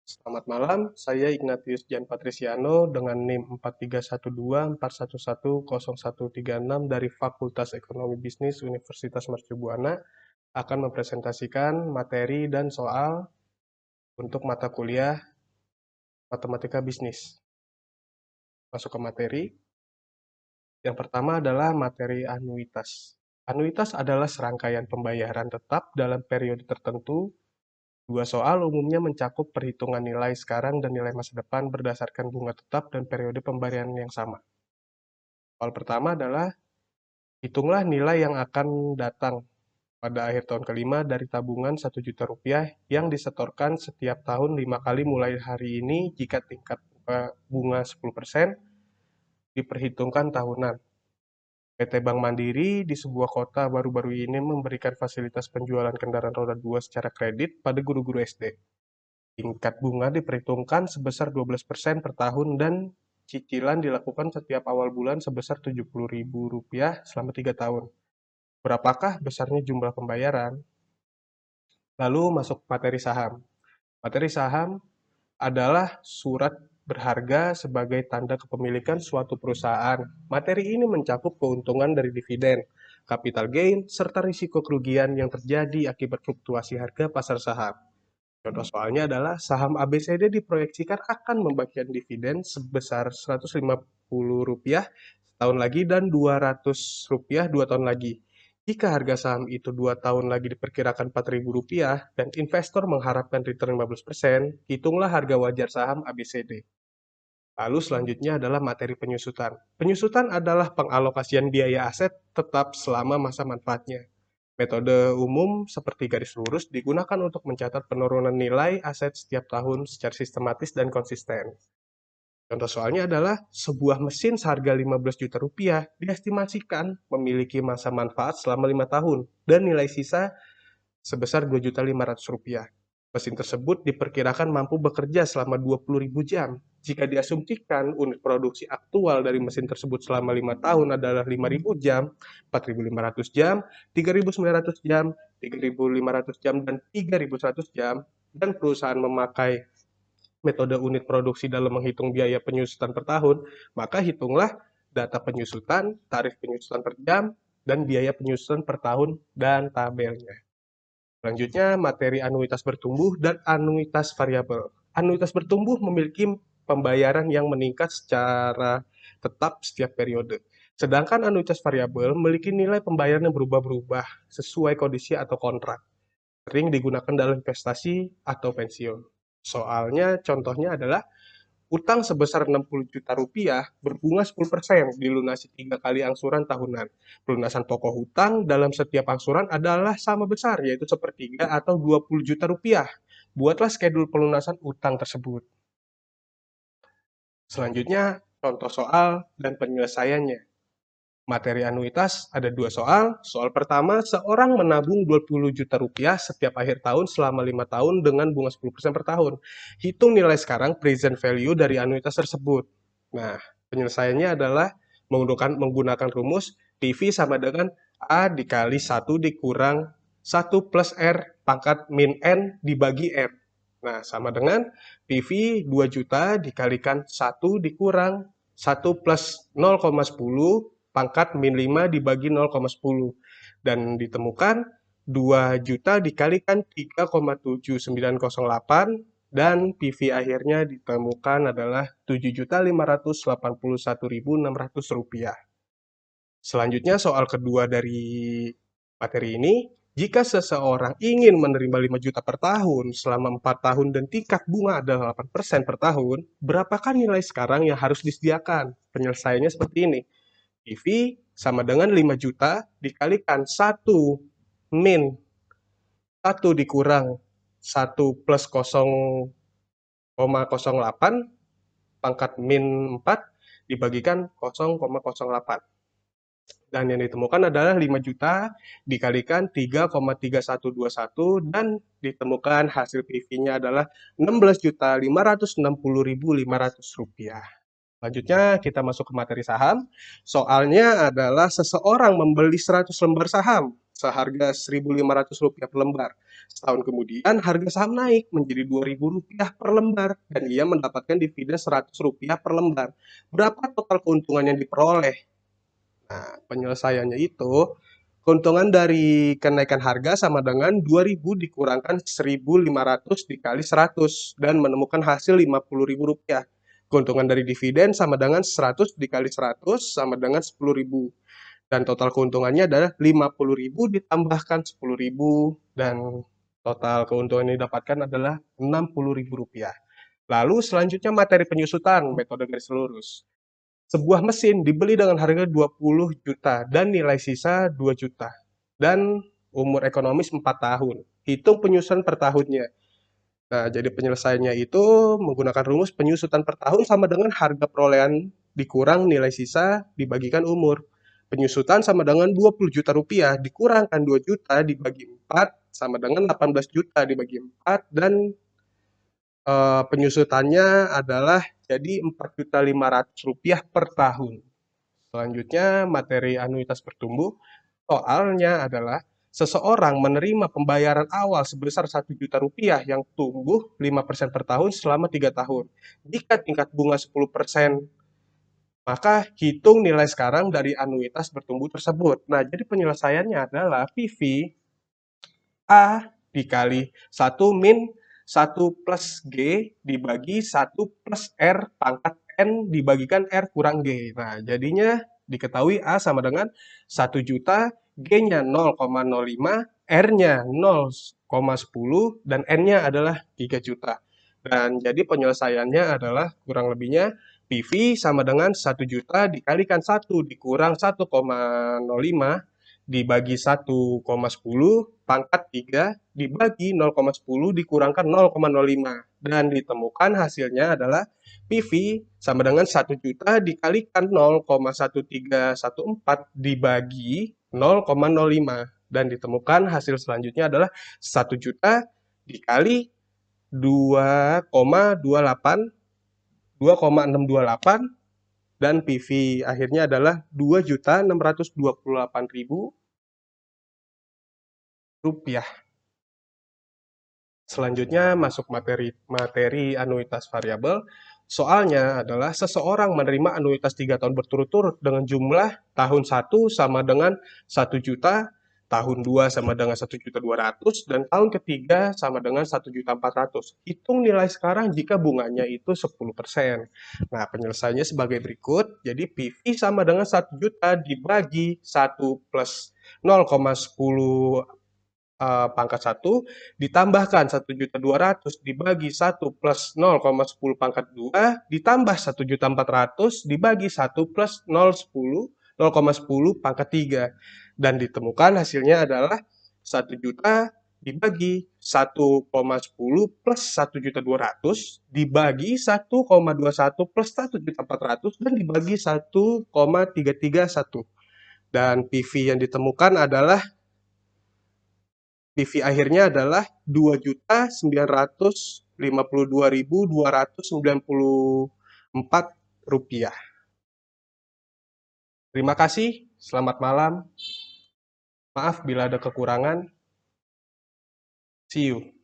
Selamat malam, saya Ignatius Dian Patriciano dengan NIM 431241110136 dari Fakultas Ekonomi Bisnis Universitas Mercubuana akan mempresentasikan materi dan soal untuk mata kuliah Matematika Bisnis. Masuk ke materi. Yang pertama adalah materi anuitas. Anuitas adalah serangkaian pembayaran tetap dalam periode tertentu. Dua soal umumnya mencakup perhitungan nilai sekarang dan nilai masa depan berdasarkan bunga tetap dan periode pembayaran yang sama. Soal pertama adalah hitunglah nilai yang akan datang pada akhir tahun kelima dari tabungan 1 juta rupiah yang disetorkan setiap tahun 5 kali mulai hari ini jika tingkat bunga 10% diperhitungkan tahunan. PT Bank Mandiri di sebuah kota baru-baru ini memberikan fasilitas penjualan kendaraan roda 2 secara kredit pada guru-guru SD. Tingkat bunga diperhitungkan sebesar 12% per tahun dan cicilan dilakukan setiap awal bulan sebesar Rp70.000 selama 3 tahun. Berapakah besarnya jumlah pembayaran? Lalu masuk materi saham. Materi saham adalah surat berharga sebagai tanda kepemilikan suatu perusahaan. Materi ini mencakup keuntungan dari dividen, capital gain, serta risiko kerugian yang terjadi akibat fluktuasi harga pasar saham. Contoh soalnya adalah saham ABCD diproyeksikan akan membagikan dividen sebesar Rp150 setahun lagi dan Rp200 2 tahun lagi. Jika harga saham itu 2 tahun lagi diperkirakan Rp4.000 dan investor mengharapkan return 15%, hitunglah harga wajar saham ABCD. Lalu selanjutnya adalah materi penyusutan. Penyusutan adalah pengalokasian biaya aset tetap selama masa manfaatnya. Metode umum seperti garis lurus digunakan untuk mencatat penurunan nilai aset setiap tahun secara sistematis dan konsisten. Contoh soalnya adalah sebuah mesin seharga Rp15 juta diestimasikan memiliki masa manfaat selama 5 tahun dan nilai sisa sebesar Rp2.500.000. Mesin tersebut diperkirakan mampu bekerja selama 20.000 jam. Jika diasumsikan unit produksi aktual dari mesin tersebut selama 5 tahun adalah 5.000 jam, 4.500 jam, 3.900 jam, 3.500 jam, dan 3.100 jam, dan perusahaan memakai metode unit produksi dalam menghitung biaya penyusutan per tahun, maka hitunglah data penyusutan, tarif penyusutan per jam, dan biaya penyusutan per tahun dan tabelnya. Selanjutnya, materi anuitas bertumbuh dan anuitas variabel. Anuitas bertumbuh memiliki pembayaran yang meningkat secara tetap setiap periode. Sedangkan anuitas variabel memiliki nilai pembayaran yang berubah-ubah sesuai kondisi atau kontrak. Sering digunakan dalam investasi atau pensiun. Soalnya, contohnya adalah utang sebesar Rp60 juta berbunga 10% dilunasi 3 kali angsuran tahunan. Pelunasan pokok hutang dalam setiap angsuran adalah sama besar, yaitu sepertiga atau Rp20 juta. Buatlah skedul pelunasan utang tersebut. Selanjutnya, contoh soal dan penyelesaiannya. Materi anuitas ada 2 soal. Soal pertama, seorang menabung Rp20 juta setiap akhir tahun selama 5 tahun dengan bunga 10% per tahun. Hitung nilai sekarang present value dari anuitas tersebut. Nah, penyelesaiannya adalah menggunakan rumus PV sama dengan A dikali 1 dikurang 1 plus R pangkat min N dibagi R. Nah, sama dengan PV 2 juta dikalikan 1 dikurang 1 plus 0,10 pangkat min 5 dibagi 0,10. Dan ditemukan 2 juta dikalikan 3,7908 dan PV akhirnya ditemukan adalah Rp7.581.600. Selanjutnya soal kedua dari materi ini, jika seseorang ingin menerima 5 juta per tahun selama 4 tahun dan tingkat bunga adalah 8% per tahun, berapakah nilai sekarang yang harus disediakan? Penyelesaiannya seperti ini. PV sama dengan 5 juta dikalikan 1 min 1 dikurang 1 plus 0,08 pangkat min 4 dibagikan 0,08. Dan yang ditemukan adalah 5 juta dikalikan 3,3121 dan ditemukan hasil PV-nya adalah Rp16.560.500. Selanjutnya kita masuk ke materi saham. Soalnya adalah seseorang membeli 100 lembar saham seharga Rp1.500 per lembar. Setahun kemudian harga saham naik menjadi Rp2.000 per lembar dan ia mendapatkan dividen Rp100 per lembar. Berapa total keuntungan yang diperoleh? Nah, penyelesaiannya itu keuntungan dari kenaikan harga sama dengan 2.000 dikurangkan 1.500 dikali 100 dan menemukan hasil Rp50.000. Keuntungan dari dividen sama dengan 100 dikali 100 sama dengan 10.000. Dan total keuntungannya adalah 50.000 ditambahkan 10.000 dan total keuntungan yang didapatkan adalah Rp60.000. Lalu selanjutnya materi penyusutan metode garis lurus. Sebuah mesin dibeli dengan harga 20 juta dan nilai sisa 2 juta. Dan umur ekonomis 4 tahun. Hitung penyusutan per tahunnya. Nah, jadi penyelesaiannya itu menggunakan rumus penyusutan per tahun sama dengan harga perolehan dikurang nilai sisa dibagikan umur. Penyusutan sama dengan 20 juta rupiah dikurangkan 2 juta dibagi 4 sama dengan 18 juta dibagi 4 dan penyusutannya adalah jadi Rp4.500.000 per tahun. Selanjutnya, materi anuitas bertumbuh. Soalnya adalah seseorang menerima pembayaran awal sebesar Rp1 juta yang tumbuh 5% per tahun selama 3 tahun. Jika tingkat bunga 10%, maka hitung nilai sekarang dari anuitas bertumbuh tersebut. Nah, jadi penyelesaiannya adalah PV A dikali 1 min 1 plus G dibagi 1 plus R pangkat N dibagikan R kurang G. Nah, jadinya diketahui A sama dengan 1 juta, G-nya 0,05, R-nya 0,10, dan N-nya adalah 3 juta. Dan jadi penyelesaiannya adalah kurang lebihnya PV sama dengan 1 juta dikalikan 1 dikurang 1,05 dibagi 1,10 pangkat 3 dibagi 0,10 dikurangkan 0,05 dan ditemukan hasilnya adalah PV sama dengan 1 juta dikalikan 0,1314 dibagi 0,05 dan ditemukan hasil selanjutnya adalah 1 juta dikali 2,28 2,628 dan PV akhirnya adalah Rp2.628.000. Selanjutnya masuk materi anuitas variabel. Soalnya adalah seseorang menerima anuitas 3 tahun berturut-turut dengan jumlah tahun 1 sama dengan 1 juta, tahun 2 sama dengan 1.200.000 dan tahun ketiga sama dengan 1.400.000. Hitung nilai sekarang jika bunganya itu 10%. Nah, penyelesaiannya sebagai berikut. Jadi PV sama dengan 1 juta dibagi 1 plus 0,10 pangkat 1 ditambahkan 1.200.000 dibagi 1 plus 0,10 pangkat 2 ditambah 1.400.000 dibagi 1 plus 0,10 pangkat 3 dan ditemukan hasilnya adalah 1 juta dibagi 1,10 plus 1.200.000 dibagi 1,21 plus 1.400.000 dan dibagi 1,331 dan PV yang ditemukan adalah PV akhirnya adalah Rp2.952.294. Terima kasih, selamat malam. Maaf bila ada kekurangan. See you.